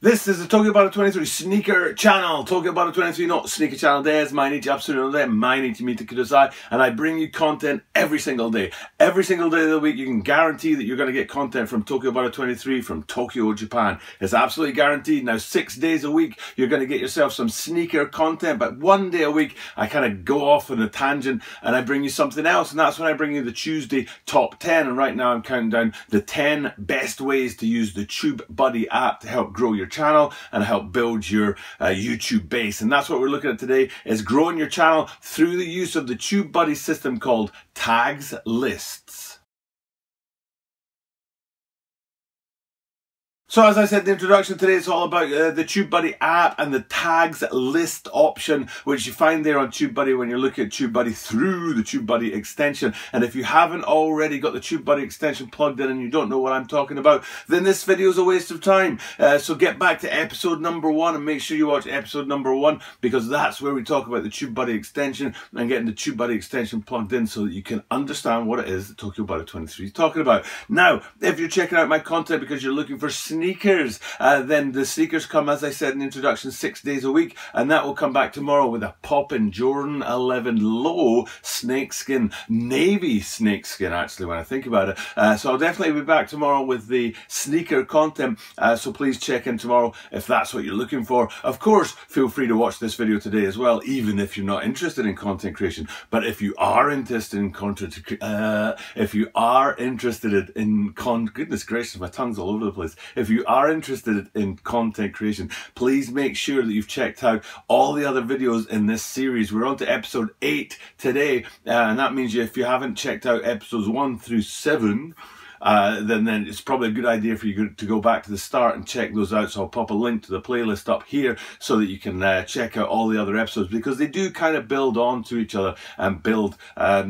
This is the TubeBuddy 23 sneaker channel. TubeBuddy 23 のスニーカーチャンネルです。毎日アップするので、毎日見てください。And I bring you content every single day. Every single day of the week, you can guarantee that you're going to get content from TubeBuddy 23 from Tokyo, Japan. It's absolutely guaranteed. Now, 6 days a week, you're going to get yourself some sneaker content. But 1 day a week, I kind of go off on a tangent and I bring you something else. And that's when I bring you the Tuesday top 10. And right now, I'm counting down the 10 best ways to use the TubeBuddy app to help grow your channel and help build your YouTube base. And that's what we're looking at today, is growing your channel through the use of the TubeBuddy system called Tags Lists. So as I said in the introduction, today it's all about the TubeBuddy app and the tags list option, which you find there on TubeBuddy when you're looking at TubeBuddy through the TubeBuddy extension. And if you haven't already got the TubeBuddy extension plugged in and you don't know what I'm talking about, then this video is a waste of time. So get back to episode number 1 and make sure you watch episode number 1, because that's where we talk about the TubeBuddy extension and getting the TubeBuddy extension plugged in so that you can understand what it is that TubeBuddy 23 is talking about. Now, if you're checking out my content because you're looking for sneakers, then the sneakers come, as I said in the introduction, 6 days a week, and that will come back tomorrow with a poppin' Jordan 11 low snakeskin, navy snakeskin actually when I think about it. So I'll definitely be back tomorrow with the sneaker content, so please check in tomorrow if that's what you're looking for. Of course, feel free to watch this video today as well, even if you're not interested in content creation. But if you are interested in content, goodness gracious, my tongue's all over the place. If you are interested in content creation, please make sure that you've checked out all the other videos in this series. We're on to episode 8 today, and that means if you haven't checked out episodes 1 through 7, then it's probably a good idea for you to go back to the start and check those out. So I'll pop a link to the playlist up here so that you can check out all the other episodes, because they do kind of build on to each other and build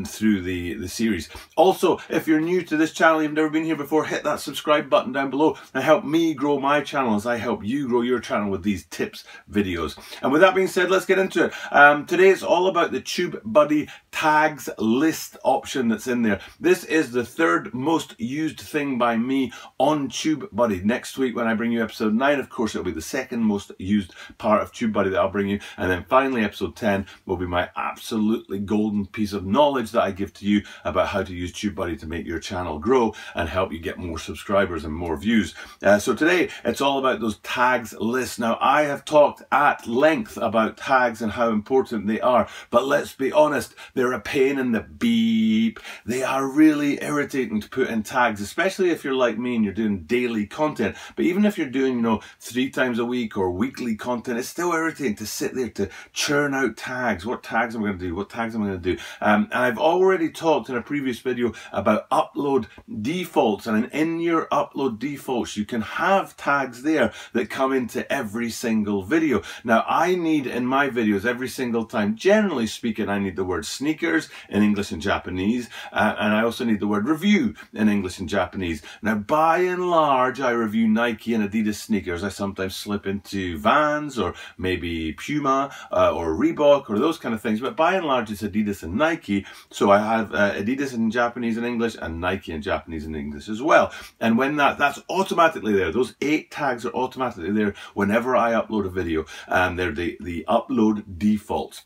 through the series. Also, if you're new to this channel, you've never been here before, hit that subscribe button down below and help me grow my channel as I help you grow your channel with these tips videos. And with that being said, let's get into it. Today it's all about the TubeBuddy Tags List option that's in there. This is the 3rd most used thing by me on TubeBuddy. Next week when I bring you episode 9, of course, it'll be the 2nd most used part of TubeBuddy that I'll bring you. And then finally episode 10 will be my absolutely golden piece of knowledge that I give to you about how to use TubeBuddy to make your channel grow and help you get more subscribers and more views. So today it's all about those tags lists. Now, I have talked at length about tags and how important they are, but let's be honest, they're a pain in the beep. They are really irritating to put in tags, especially if you're like me and you're doing daily content. But even if you're doing, 3 times a week or weekly content, it's still irritating to sit there to churn out tags. What tags am I going to do? What tags am I going to do? And I've already talked in a previous video about upload defaults, and in your upload defaults, you can have tags there that come into every single video. Now, I need in my videos every single time, generally speaking, I need the word sneakers in English and Japanese, and I also need the word review in English and Japanese. Now, by and large, I review Nike and Adidas sneakers. I sometimes slip into Vans or maybe Puma or Reebok or those kind of things, but by and large, it's Adidas and Nike. So I have Adidas in Japanese and English and Nike in Japanese and English as well. And when that's automatically there, those 8 tags are automatically there whenever I upload a video, and they're the upload defaults.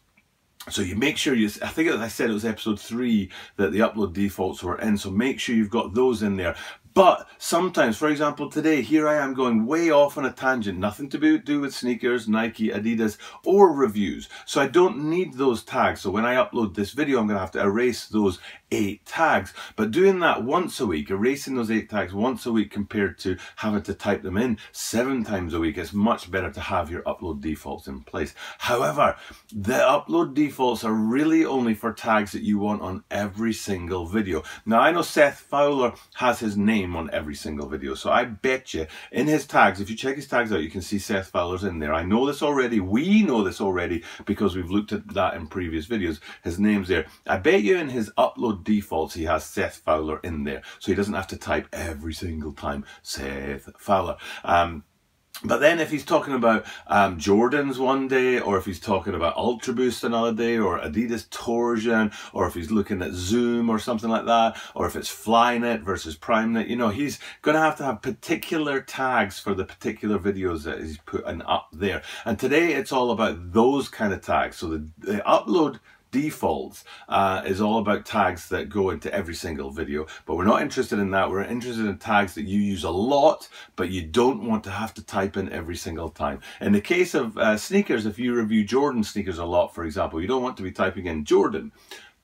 So you make sure I think I said it was episode 3 that the upload defaults were in, so make sure you've got those in there. But sometimes, for example, today, here I am going way off on a tangent, nothing to do with sneakers, Nike, Adidas, or reviews. So I don't need those tags. So when I upload this video, I'm going to have to erase those 8 tags. But doing that once a week, erasing those 8 tags once a week compared to having to type them in 7 times a week, it's much better to have your upload defaults in place. However, the upload defaults are really only for tags that you want on every single video. Now, I know Seth Fowler has his name on every single video, so I bet you in his tags, if you check his tags out, you can see Seth Fowler's in there. I know this already, we know this already, because we've looked at that in previous videos. His name's there. I bet you in his upload defaults he has Seth Fowler in there, so he doesn't have to type every single time Seth Fowler. But then if he's talking about Jordans one day, or if he's talking about Ultra Boost another day, or Adidas Torsion, or if he's looking at Zoom or something like that, or if it's Flynet versus PrimeNet, you know, he's going to have particular tags for the particular videos that he's putting up there. And today it's all about those kind of tags. So the upload defaults is all about tags that go into every single video, but we're not interested in that. We're interested in tags that you use a lot but you don't want to have to type in every single time. In the case of sneakers, if you review Jordan sneakers a lot, for example, you don't want to be typing in Jordan,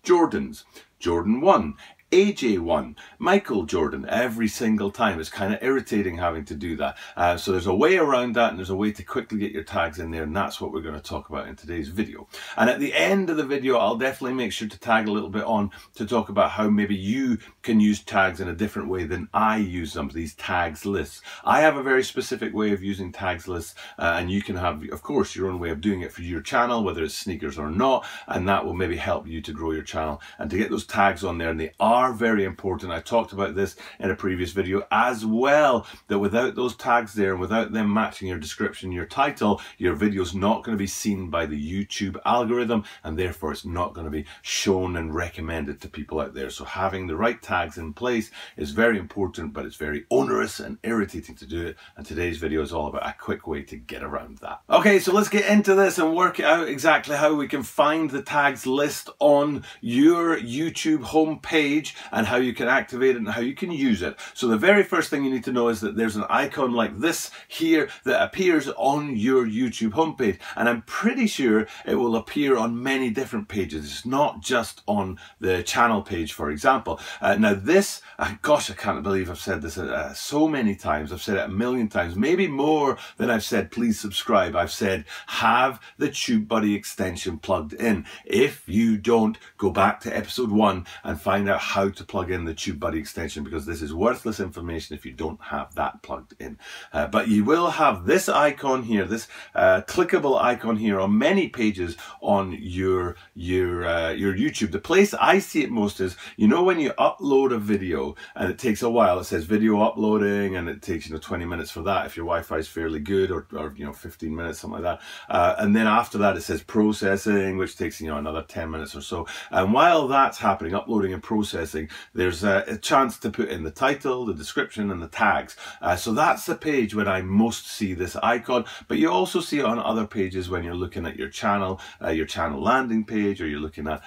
Jordans, Jordan 1, AJ1, Michael Jordan every single time. It's kind of irritating having to do that. So there's a way around that, and there's a way to quickly get your tags in there, and that's what we're going to talk about in today's video. And at the end of the video, I'll definitely make sure to tag a little bit on to talk about how maybe you can use tags in a different way than I use them, these tags lists. I have a very specific way of using tags lists, and you can have, of course, your own way of doing it for your channel, whether it's sneakers or not, and that will maybe help you to grow your channel and to get those tags on there. And they are very important. I talked about this in a previous video as well, that without those tags there and without them matching your description, your title, your video's not going to be seen by the YouTube algorithm, and therefore it's not going to be shown and recommended to people out there. So having the right tags in place is very important, but it's very onerous and irritating to do it, and today's video is all about a quick way to get around that. Okay, so let's get into this and work out exactly how we can find the tags list on your YouTube homepage, and how you can activate it and how you can use it. So the very first thing you need to know is that there's an icon like this here that appears on your YouTube homepage, and I'm pretty sure it will appear on many different pages. It's not just on the channel page, for example. Now this, gosh, I can't believe I've said this so many times. I've said it a million times, maybe more than I've said please subscribe. I've said have the TubeBuddy extension plugged in. If you don't, go back to episode 1 and find out how to plug in the TubeBuddy extension, because this is worthless information if you don't have that plugged in. But you will have this icon here, this clickable icon here on many pages on your YouTube. The place I see it most is, you know, when you upload a video and it takes a while, it says video uploading, and it takes, 20 minutes for that if your Wi-Fi is fairly good, or 15 minutes, something like that. And then after that it says processing, which takes another 10 minutes or so. And while that's happening, uploading and processing, there's a chance to put in the title, the description, and the tags. So that's the page when I most see this icon, but you also see it on other pages when you're looking at your channel landing page, or you're looking at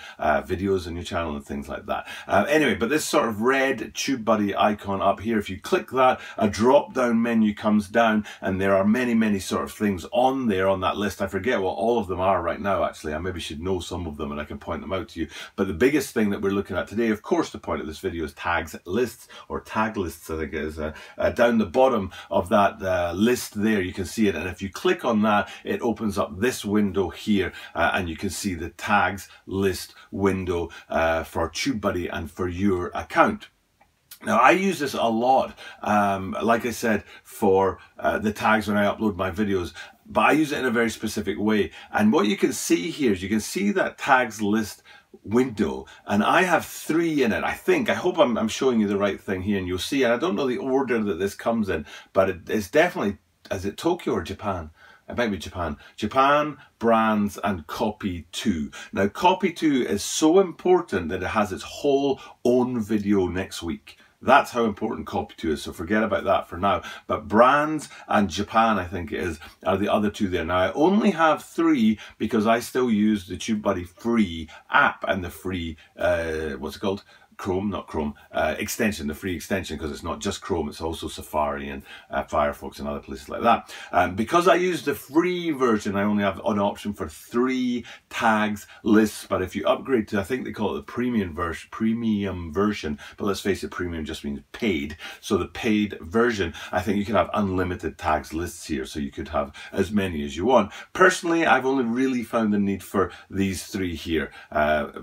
videos on your channel and things like that. Anyway, but this sort of red TubeBuddy icon up here, if you click that, a drop-down menu comes down, and there are many sort of things on there on that list. I forget what all of them are right now, actually. I maybe should know some of them and I can point them out to you. But the biggest thing that we're looking at today, of course, the point of this video is tags lists, or tag lists, I think it is. Down the bottom of that list there, you can see it, and if you click on that, it opens up this window here, and you can see the tags list window for TubeBuddy and for your account. Now, I use this a lot, like I said, for the tags when I upload my videos, but I use it in a very specific way. And what you can see here is you can see that tags list window, and I have 3 in it. I hope I'm showing you the right thing here, and you'll see, and I don't know the order that this comes in, but it's definitely, is it Tokyo or Japan? It might be Japan. Japan, brands, and copy 2. Now, copy 2 is so important that it has its whole own video next week. That's how important copy 2 is, so forget about that for now. But brands and Japan, I think it is, are the other 2 there. Now, I only have 3 because I still use the TubeBuddy free app and the free, what's it called? Extension, the free extension, because it's not just Chrome, it's also Safari and Firefox and other places like that. Because I use the free version, I only have an option for 3 tags lists, but if you upgrade to, I think they call it the premium version, but let's face it, premium just means paid. So the paid version, I think you can have unlimited tags lists here, so you could have as many as you want. Personally, I've only really found the need for these 3 here.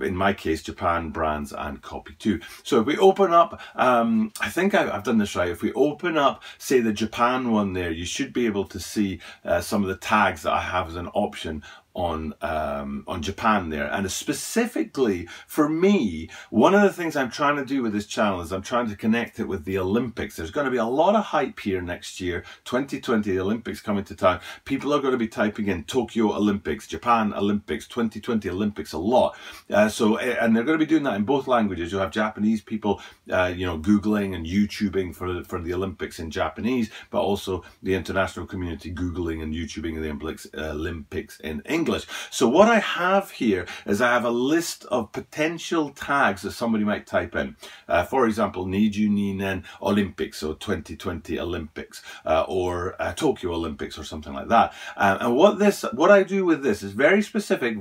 In my case, Japan, brands, and copy 2. So if we open up, I think I've done this right. If we open up, say, the Japan one there, you should be able to see some of the tags that I have as an option on Japan there. And specifically for me, one of the things I'm trying to do with this channel is I'm trying to connect it with the Olympics. There's going to be a lot of hype here next year, 2020, the Olympics coming to town. People are going to be typing in Tokyo Olympics, Japan Olympics, 2020 Olympics a lot. And they're going to be doing that in both languages. You'll have Japanese people, you know, Googling and YouTubing for the Olympics in Japanese, but also the international community Googling and YouTubing the Olympics in English. So what I have here is I have a list of potential tags that somebody might type in. For example, Niju Ninen Olympics, so 2020 Olympics, or Tokyo Olympics or something like that. And what I do with this is very specific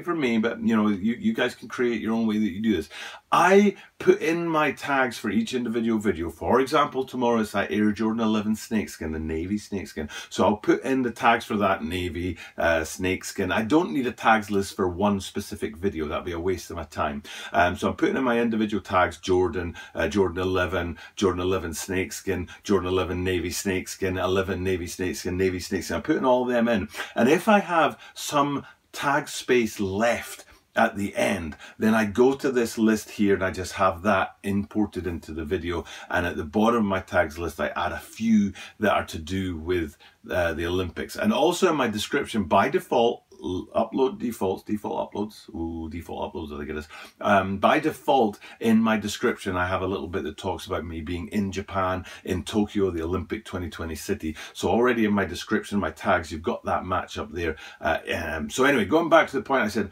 for me, but you know, you guys can create your own way that you do this. I put in my tags for each individual video. For example, tomorrow is that Air Jordan 11 snakeskin, the navy snakeskin. So I'll put in the tags for that navy snakeskin. I don't need a tags list for one specific video. That'd be a waste of my time. So I'm putting in my individual tags: Jordan, Jordan 11 snakeskin, Jordan 11 navy snakeskin, 11 navy snakeskin, navy snakeskin. I'm putting all of them in. And if I have some tag space left at the end, then I go to this list here and I just have that imported into the video, and at the bottom of my tags list I add a few that are to do with the Olympics. And also in my description, by default, default uploads, I think it is. By default, in my description, I have a little bit that talks about me being in Japan, in Tokyo, the Olympic 2020 city. So already in my description, my tags, you've got that match up there. So anyway, going back to the point I said,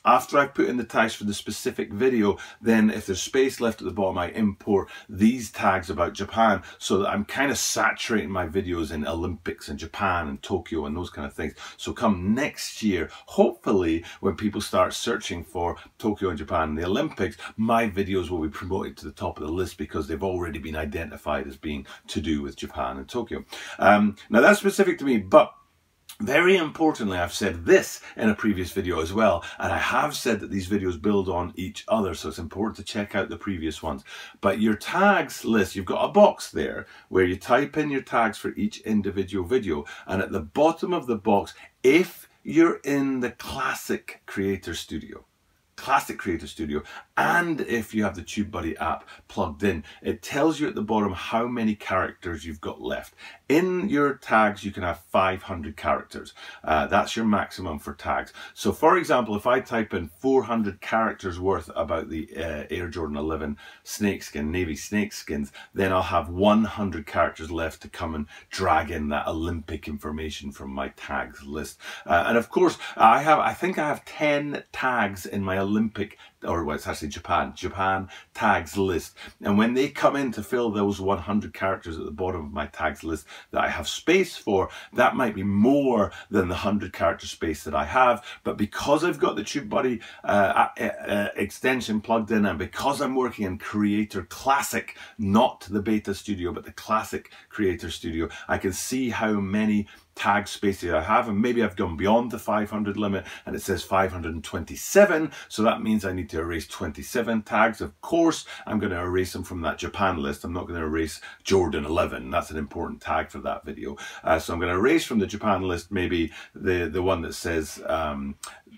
after I've put in the tags for the specific video, then if there's space left at the bottom, I import these tags about Japan, so that I'm kind of saturating my videos in Olympics and Japan and Tokyo and those kind of things. So come next year, hopefully, when people start searching for Tokyo and Japan and the Olympics, my videos will be promoted to the top of the list because they've already been identified as being to do with Japan and Tokyo. Now that's specific to me, but very importantly, I've said this in a previous video as well, and I have said that these videos build on each other, so it's important to check out the previous ones. But your tags list, you've got a box there where you type in your tags for each individual video, and at the bottom of the box, if you're in the Classic Creator Studio, and if you have the TubeBuddy app plugged in, it tells you at the bottom how many characters you've got left. In your tags, you can have 500 characters. That's your maximum for tags. So for example, if I type in 400 characters worth about the Air Jordan 11 snakeskin, navy snakeskins, then I'll have 100 characters left to come and drag in that Olympic information from my tags list. And of course, I think I have 10 tags in my Olympic, or well, it's actually Japan tags list. And when they come in to fill those 100 characters at the bottom of my tags list that I have space for, that might be more than the 100 character space that I have. But because I've got the TubeBuddy extension plugged in, and because I'm working in Creator Classic, not the Beta Studio, but the Classic Creator Studio, I can see how many tag spaces I have, and maybe I've gone beyond the 500 limit and it says 527, so that means I need to erase 27 tags. Of course, I'm going to erase them from that Japan list. I'm not going to erase Jordan 11. That's an important tag for that video. So I'm going to erase from the Japan list maybe the one that says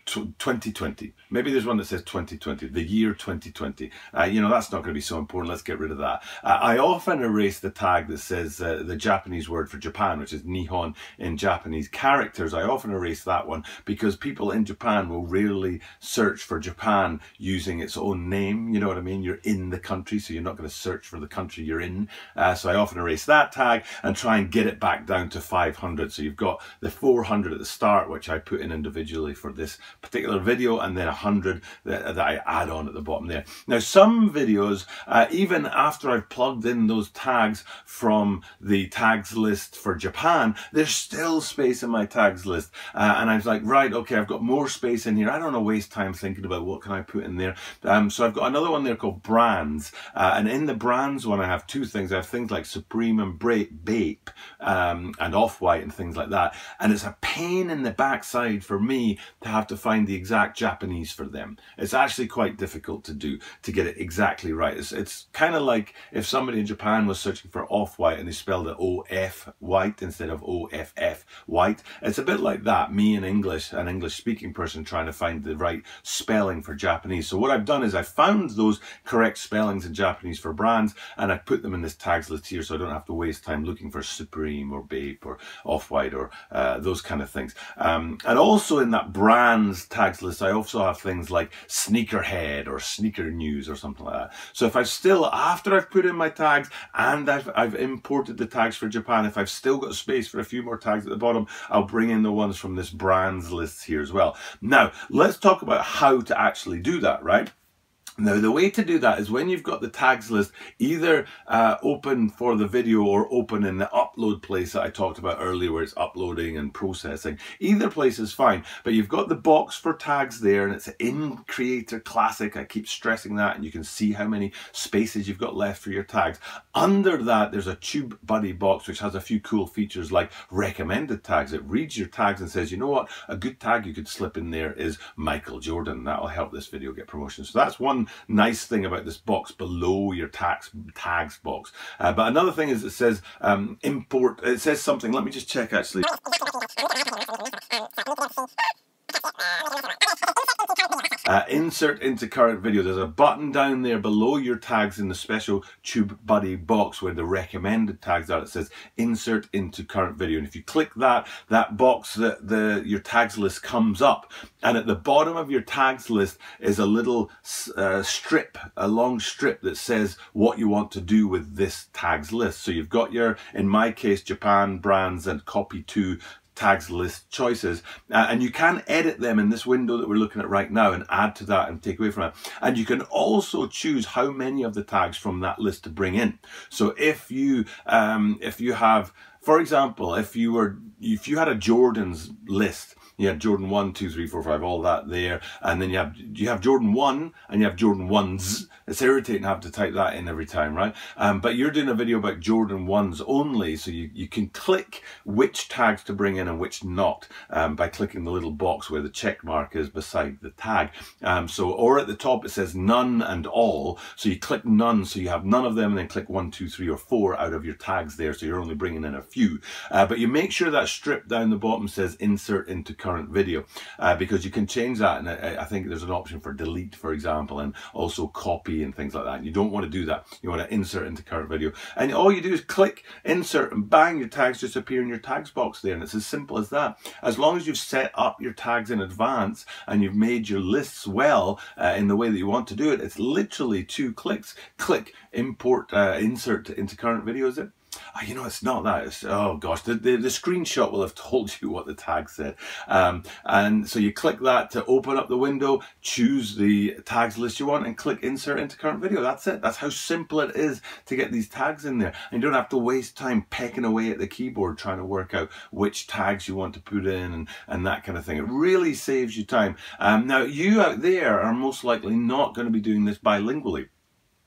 2020. Maybe there's one that says 2020, the year 2020. You know, that's not going to be so important. Let's get rid of that. I often erase the tag that says the Japanese word for Japan, which is Nihon in Japanese characters. I often erase that one because people in Japan will rarely search for Japan using its own name. You know what I mean? You're in the country, so you're not going to search for the country you're in. So I often erase that tag and try and get it back down to 500. So you've got the 400 at the start, which I put in individually for this particular video, and then 100 that I add on at the bottom there. Now, some videos, even after I've plugged in those tags from the tags list for Japan, there's still space in my tags list. And I was like, right, okay, I've got more space in here. I don't want to waste time thinking about what can I put in there. So I've got another one there called brands. And in the brands one, I have two things. I have things like Supreme and Bape and Off-White and things like that. And it's a pain in the backside for me to have to find the exact Japanese for them. It's actually quite difficult to do, to get it exactly right. It's kind of like if somebody in Japan was searching for Off-White and they spelled it O-F white instead of O-F-F. F white. It's a bit like that, me in English, an English speaking person trying to find the right spelling for Japanese. So what I've done is I found those correct spellings in Japanese for brands, and I put them in this tags list here so I don't have to waste time looking for Supreme or Bape or Off-White or those kind of things. And also in that brands tags list, I also have things like Sneakerhead or Sneaker News or something like that. So if I've still, after I've put in my tags and I've imported the tags for Japan, if I've still got space for a few more tags at the bottom, I'll bring in the ones from this brands list here as well. Now, let's talk about how to actually do that, right? Now, the way to do that is when you've got the tags list either open for the video or open in the upload place that I talked about earlier, where it's uploading and processing. Either place is fine, but you've got the box for tags there, and it's in Creator Classic. I keep stressing that, and you can see how many spaces you've got left for your tags. Under that, there's a TubeBuddy box, which has a few cool features like recommended tags. It reads your tags and says, you know what, a good tag you could slip in there is Michael Jordan. That'll help this video get promotion. So that's one nice thing about this box below your tags box. But another thing is it says import. It says something. Let me just check actually. Insert into current video. There's a button down there below your tags in the special TubeBuddy box where the recommended tags are. It says insert into current video, and if you click that box, your tags list comes up, and at the bottom of your tags list is a little strip, a long strip that says what you want to do with this tags list. So you've got your, in my case, Japan, brands, and copy to tags list choices, and you can edit them in this window that we're looking at right now and add to that and take away from it. And you can also choose how many of the tags from that list to bring in. So if you have, for example, if you had a Jordan's list, you have Jordan 1, 2, 3, 4, 5, all that there, and then you have Jordan 1 and you have Jordan 1s. It's irritating to have to type that in every time, right? But you're doing a video about Jordan 1s only, so you can click which tags to bring in and which not by clicking the little box where the check mark is beside the tag. Or at the top it says none and all, so you click none, so you have none of them, and then click 1, 2, 3, or 4 out of your tags there, so you're only bringing in a few. But you make sure that strip down the bottom says insert into current video, because you can change that, and I think there's an option for delete, for example, and also copy and things like that. And you don't want to do that. You want to insert into current video, and all you do is click insert, and bang, your tags just appear in your tags box there. And it's as simple as that. As long as you've set up your tags in advance and you've made your lists well in the way that you want to do it, it's literally 2 clicks. Click import insert into current video. Is it? You know, it's not that. It's, oh gosh, the screenshot will have told you what the tag said. And so you click that to open up the window, choose the tags list you want, and click insert into current video. That's it. That's how simple it is to get these tags in there. And you don't have to waste time pecking away at the keyboard trying to work out which tags you want to put in and that kind of thing. It really saves you time. Now, you out there are most likely not going to be doing this bilingually.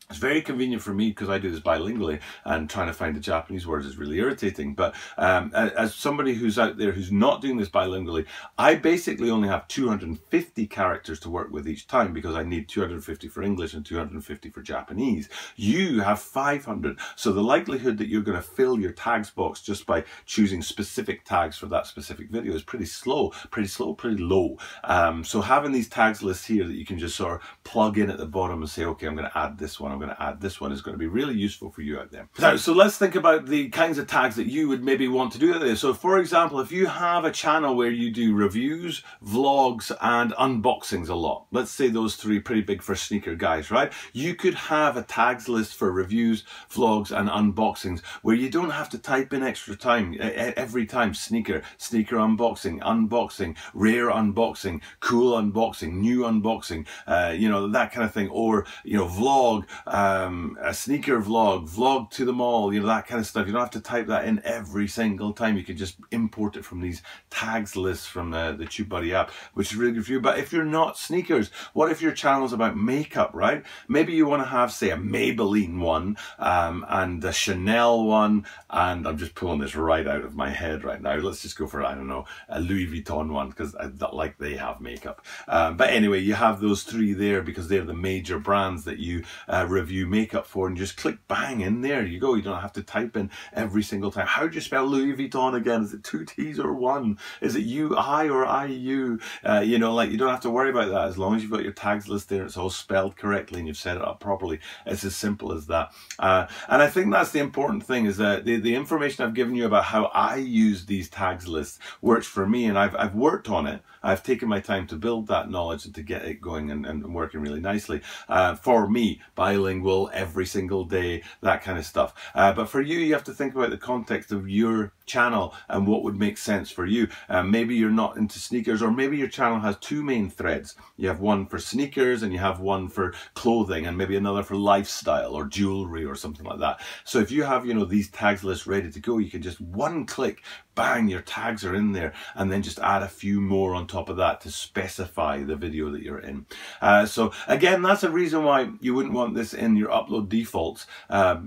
It's very convenient for me because I do this bilingually, and trying to find the Japanese words is really irritating. But as somebody who's out there who's not doing this bilingually, I basically only have 250 characters to work with each time, because I need 250 for English and 250 for Japanese. You have 500. So the likelihood that you're going to fill your tags box just by choosing specific tags for that specific video is pretty low. So having these tags lists here that you can just sort of plug in at the bottom and say, okay, I'm going to add this one, I'm going to add this one, is going to be really useful for you out there. So let's think about the kinds of tags that you would maybe want to do out there. So for example, if you have a channel where you do reviews, vlogs, and unboxings a lot, let's say those 3 pretty big for sneaker guys, right? You could have a tags list for reviews, vlogs, and unboxings where you don't have to type in extra time every time. Sneaker unboxing, rare unboxing, cool unboxing, new unboxing, you know, that kind of thing. Or, you know, vlog, a sneaker vlog to the mall, you know, that kind of stuff. You don't have to type that in every single time. You can just import it from these tags lists from the TubeBuddy app, which is really good for you. But if you're not sneakers, what if your channel's about makeup, right? Maybe you want to have, say, a Maybelline one, and a Chanel one, and I'm just pulling this right out of my head right now. Let's just go for, I don't know, a Louis Vuitton one, because like they have makeup. But anyway, you have those 3 there because they're the major brands that you review make up for, and just click bang in there you go. You don't have to type in every single time. How do you spell Louis Vuitton again? Is it 2 T's or 1? Is it U-I or I-U? You know, like, you don't have to worry about that. As long as you've got your tags list there, it's all spelled correctly and you've set it up properly. It's as simple as that. And I think that's the important thing, is that the information I've given you about how I use these tags lists works for me, and I've worked on it. I've taken my time to build that knowledge and to get it going and working really nicely. For me, bilingual, every single day, that kind of stuff. But for you, you have to think about the context of your channel and what would make sense for you. Maybe you're not into sneakers, or maybe your channel has 2 main threads. You have one for sneakers and you have one for clothing, and maybe another for lifestyle or jewelry or something like that. So if you have, you know, these tags lists ready to go, you can just one click, bang, your tags are in there, and then just add a few more on top of that to specify the video that you're in. So again, that's a reason why you wouldn't want this in your upload defaults,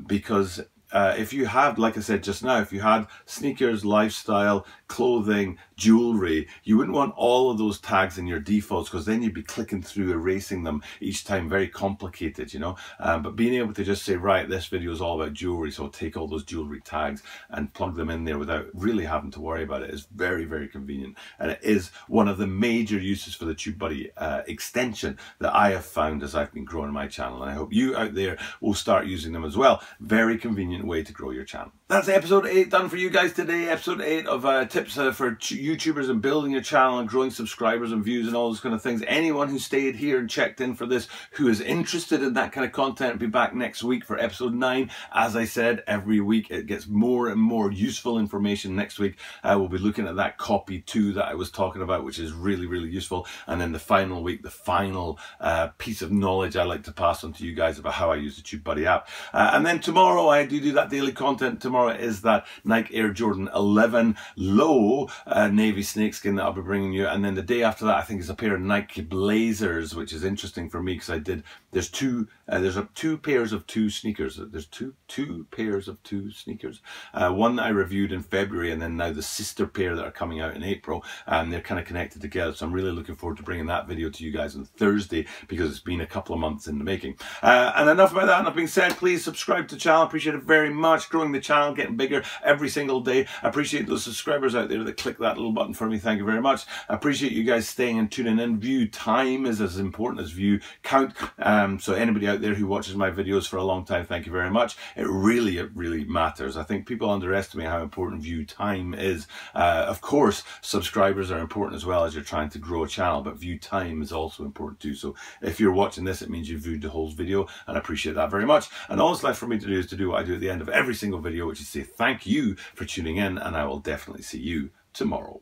because if you had, like I said just now, if you had sneakers, lifestyle, clothing, jewelry, you wouldn't want all of those tags in your defaults, because then you'd be clicking through, erasing them each time, very complicated, you know. But being able to just say, right, this video is all about jewelry, so I'll take all those jewelry tags and plug them in there without really having to worry about it, is very, very convenient. And it is one of the major uses for the TubeBuddy extension that I have found as I've been growing my channel. And I hope you out there will start using them as well. Very convenient way to grow your channel. That's episode 8 done for you guys today. Episode 8 of tips for YouTubers and building your channel and growing subscribers and views and all those kind of things. Anyone who stayed here and checked in for this, who is interested in that kind of content, be back next week for episode 9. As I said, every week it gets more and more useful information. Next week we'll be looking at that copy 2 that I was talking about, which is really, really useful. And then the final week, the final piece of knowledge I like to pass on to you guys about how I use the TubeBuddy app. And then tomorrow I do that daily content. Tomorrow is that Nike Air Jordan 11 low navy snakeskin that I'll be bringing you. And then the day after that, I think, is a pair of Nike Blazers, which is interesting for me, because there's 2 pairs of 2 sneakers. There's two pairs of 2 sneakers. One that I reviewed in February, and then now the sister pair that are coming out in April, and they're kind of connected together. So I'm really looking forward to bringing that video to you guys on Thursday, because it's been a couple of months in the making. And enough about that. Enough being said, please subscribe to the channel. Appreciate it very much. Growing the channel, getting bigger every single day. I appreciate those subscribers out there that click that little button for me. Thank you very much. I appreciate you guys staying and tuning in. View time is as important as view count. So anybody out there who watches my videos for a long time, thank you very much. It really matters. I think people underestimate how important view time is. Of course, subscribers are important as well as you're trying to grow a channel, but view time is also important too. So if you're watching this, it means you viewed the whole video, and I appreciate that very much. And all that's left for me to do is to do what I do at the end of every single video, which is say thank you for tuning in, and I will definitely see you tomorrow.